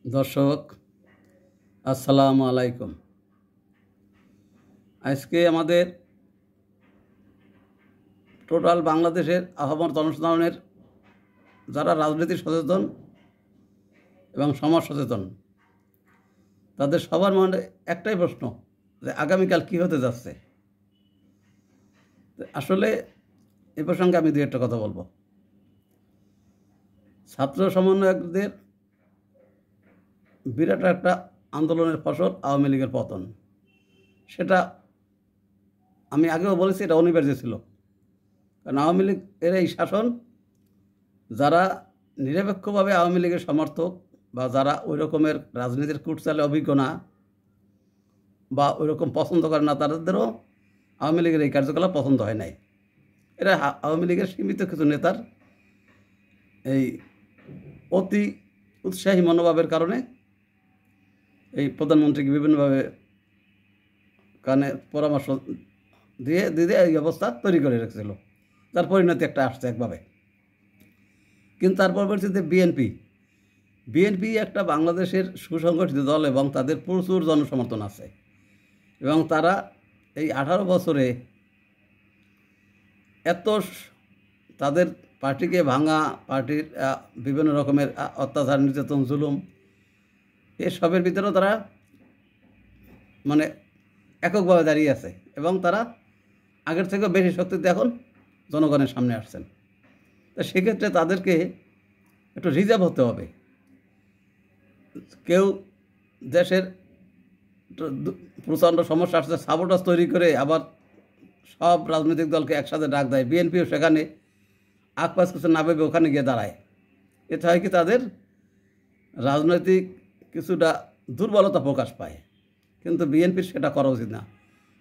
দর্শক আসসালামু আলাইকুম। আজকে আমাদের টোটাল বাংলাদেশের আহ্বান জনসাধারণের যারা রাজনীতি সচেতন এবং সমাজ সচেতন তাদের সবার মনে একটাই প্রশ্ন যে আগামীকাল কী হতে যাচ্ছে। আসলে এ প্রসঙ্গে আমি দু একটা কথা বলবো। ছাত্র সমন্বয়কদের বিরাট একটা আন্দোলনের ফসল আওয়ামী লীগের পতন। সেটা আমি আগেও বলেছি, এটা অনিবার্য ছিল। কারণ আওয়ামী লীগ এর এই শাসন যারা নিরপেক্ষভাবে আওয়ামী লীগের সমর্থক বা যারা ওই রকমের রাজনীতির কুটচালে অভিজ্ঞ না বা ওই রকম পছন্দ করে না, তাদেরও আওয়ামী লীগের এই কার্যকলাপ পছন্দ হয় নাই। এরা আওয়ামী লীগের সীমিত কিছু নেতার এই অতি উৎসাহী মনোভাবের কারণে এই প্রধানমন্ত্রীকে বিভিন্নভাবে কানে পরামর্শ দিয়ে দিয়ে এই অবস্থা তৈরি করে রেখেছিল, তার পরিণতি একটা আসছে একভাবে। কিন্তু তার পরবর্তীতে বিএনপি একটা বাংলাদেশের সুসংগঠিত দল এবং তাদের প্রচুর জনসমর্থন আছে এবং তারা এই 18 বছরে এত তাদের পার্টিকে ভাঙা, পার্টির বিভিন্ন রকমের অত্যাচার, নির্যাতন, জুলুম, এসবের ভিতরেও তারা মানে এককভাবে দাঁড়িয়ে আছে এবং তারা আগের থেকেও বেশি শক্তিতে এখন জনগণের সামনে আসছেন। তো সেক্ষেত্রে তাদেরকে একটু রিজার্ভ হতে হবে। কেউ দেশের প্রচণ্ড সমস্যা আসছে সাবোটাস তৈরি করে আবার সব রাজনৈতিক দলকে একসাথে ডাক দেয়, বিএনপিও সেখানে আকপাস কিছু না ভেবে ওখানে গিয়ে দাঁড়ায়। এতে হয় কি, তাদের রাজনৈতিক কিছুটা দুর্বলতা প্রকাশ পায়। কিন্তু বিএনপির সেটা করা উচিত না।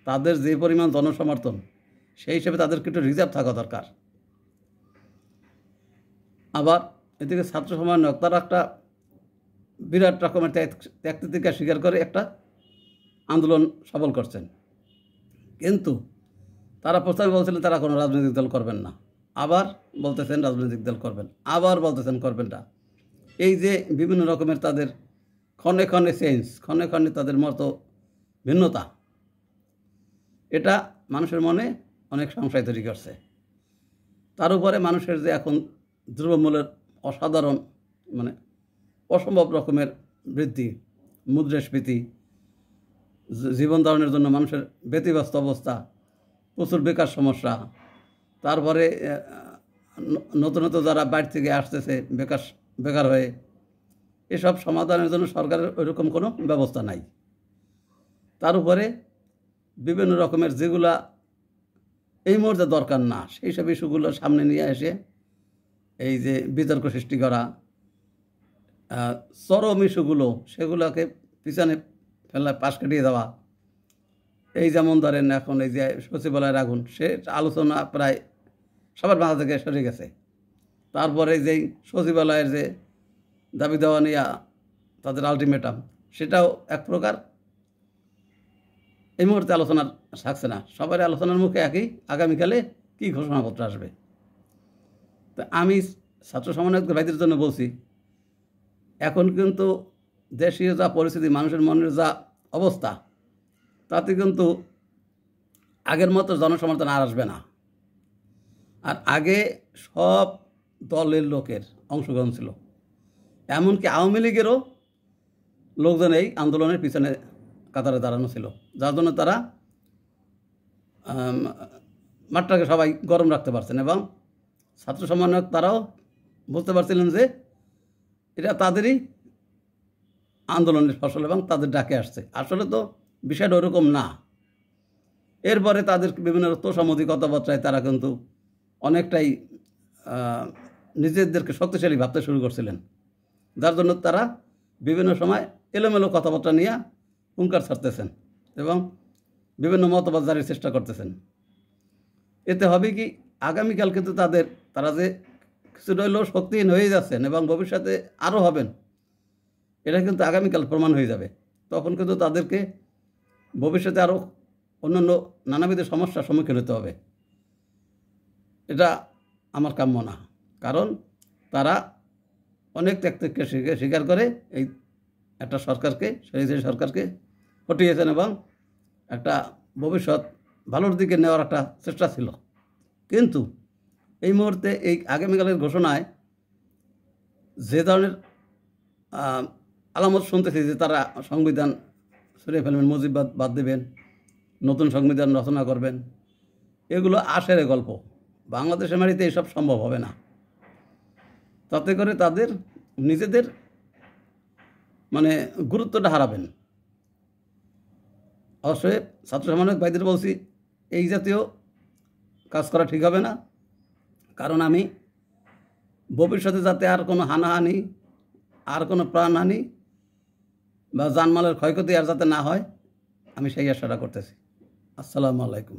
তাদের যে পরিমাণ জনসমর্থন, সেই হিসেবে তাদেরকে একটু রিজার্ভ থাকা দরকার। আবার এদিকে ছাত্র সমন্বয়ক তারা একটা বিরাট রকমের ত্যাগতিকা স্বীকার করে একটা আন্দোলন সফল করছেন। কিন্তু তারা প্রথমে বলছিলেন তারা কোনো রাজনৈতিক দল করবেন না, আবার বলতেছেন রাজনৈতিক দল করবেন, আবার বলতেছেন করবেন না। এই যে বিভিন্ন রকমের তাদের ক্ষণে ক্ষণে চেঞ্জ, ক্ষণে ক্ষণে তাদের মতো ভিন্নতা, এটা মানুষের মনে অনেক সংশয় তৈরি করছে। তার উপরে মানুষের যে এখন দ্রব্যমূল্যের অসাধারণ অসম্ভব রকমের বৃদ্ধি, মুদ্রাস্ফীতি, জীবন ধারণের জন্য মানুষের ব্যতিব্যস্ত অবস্থা, প্রচুর বেকার সমস্যা, তারপরে নতুন নতুন যারা বাইরে থেকে আসতেছে বেকার হয়ে, এসব সমাধানের জন্য সরকারের ওইরকম কোনো ব্যবস্থা নাই। তার উপরে বিভিন্ন রকমের যেগুলা এই মুহূর্তে দরকার না, সেই সব ইস্যুগুলো সামনে নিয়ে এসে এই যে বিতর্ক সৃষ্টি করা, চরম ইস্যুগুলো সেগুলোকে পিছনে ফেলা, পাশ কাটিয়ে দেওয়া। এই যেমন ধরেন এখন এই যে সচিবালয়ের আগুন, সে আলোচনা প্রায় সবার মাথা থেকে সরে গেছে। তারপরে যেই সচিবালয়ের যে দাবি দেওয়া নিয়ে তাদের আলটিমেটাম, সেটাও এক প্রকার এই মুহূর্তে আলোচনার থাকছে না। সবার আলোচনার মুখে একই, আগামীকালে কী ঘোষণাপত্র আসবে। তো আমি ছাত্র সমন্বয়ক ভাইদের জন্য বলছি, এখন কিন্তু দেশীয় যা পরিস্থিতি, মানুষের মনের যা অবস্থা, তাতে কিন্তু আগের মতো জনসমর্থন আর আসবে না। আর আগে সব দলের লোকের অংশগ্রহণ ছিল, এমনকি আওয়ামী লীগেরও লোকজন এই আন্দোলনের পিছনে কাতারে দাঁড়ানো ছিল, যার জন্য তারা মাঠটাকে সবাই গরম রাখতে পারছেন এবং ছাত্র সমন্বয়ক তারাও বুঝতে পারছিলেন যে এটা তাদেরই আন্দোলনের ফসল এবং তাদের ডাকে আসছে। আসলে তো বিষয়টা ওরকম না। এরপরে তাদের বিভিন্ন তোষামোদী কথাবার্তায় তারা কিন্তু অনেকটাই নিজেদেরকে শক্তিশালী ভাবতে শুরু করছিলেন, যার জন্য তারা বিভিন্ন সময় এলোমেলো কথাবার্তা নিয়ে হুঙ্কার ছাড়তেছেন এবং বিভিন্ন মতবাদ জারির চেষ্টা করতেছেন। এতে হবে কি, আগামীকাল কিন্তু তারা যে কিছুটা হলেও শক্তিহীন হয়ে যাচ্ছেন এবং ভবিষ্যতে আরও হবেন, এটা কিন্তু আগামীকাল প্রমাণ হয়ে যাবে। তখন কিন্তু তাদেরকে ভবিষ্যতে আরও অন্যান্য নানাবিধ সমস্যার সম্মুখীন হতে হবে। এটা আমার কাম্য না, কারণ তারা অনেক ত্যাগ থেকে স্বীকার করে এই একটা সরকারকে, সেই সরকারকে হটিয়েছেন এবং একটা ভবিষ্যৎ ভালোর দিকে নেওয়ার একটা চেষ্টা ছিল। কিন্তু এই মুহূর্তে এই আগামীকালের ঘোষণায় যে ধরনের আলামত শুনতেছি যে তারা সংবিধান সরিয়ে ফেলবেন, মুজিববাদ বাদ দেবেন, নতুন সংবিধান রচনা করবেন, এগুলো আশের গল্প। বাংলাদেশের মাটিতে এসব সম্ভব হবে না। তাতে করে তাদের নিজেদের মানে গুরুত্বটা হারাবেন। অবশ্যই ছাত্র সমন্বয়ক ভাইদের বলছি, এই জাতীয় কাজ করা ঠিক হবে না। কারণ আমি ভবিষ্যতে যাতে আর কোনো হানাহানি, আর কোনো প্রাণহানি বা জানমালের ক্ষয়ক্ষতি আর যাতে না হয়, আমি সেই আশাটা করতেছি। আসসালামু আলাইকুম।